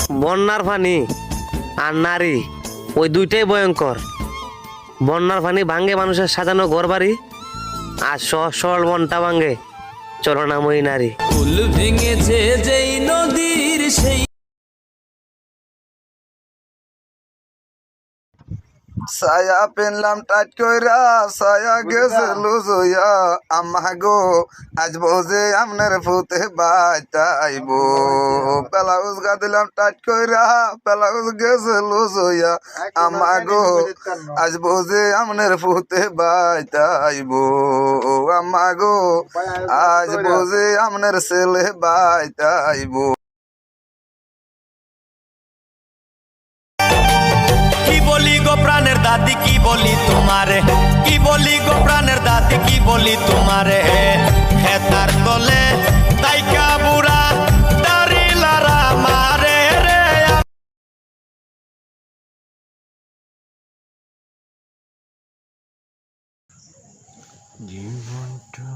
বন্যার পানি আর নারী ওই দুইটাই ভয়ঙ্কর। বন্যার পানি ভাঙ্গে মানুষের সাজানো ঘর বাড়ি, আর সরল বনটা ভাঙ্গে চলনাময়ী নারী। ফুল ভেঙেছে যেই নদীর সেই সায়া পেনলাম টাইট কইরা, সায়া গেছে লুজ হইয়া। আম্মা গো আজ বসে আমনের ফুতে বাইতাইবো। ব্লাউজ গা দিলাম টাইট কইরা, ব্লাউজ গেছে লুজ হইয়া। আম্মা গো আজ বসে আমনের ফুতে বাইতাইবো। আম্মা গো আজ বসে আমনের ছেলে বাইতাইবো। কি বলি গো প্রাণের দাদি, কি বলি তোমারে, কি বলি গো প্রাণের দাদি, কি বলি তোমারে। হেতার তলে তাইকা বুড়া দাড়ি লারা মারে রে। জীবনটা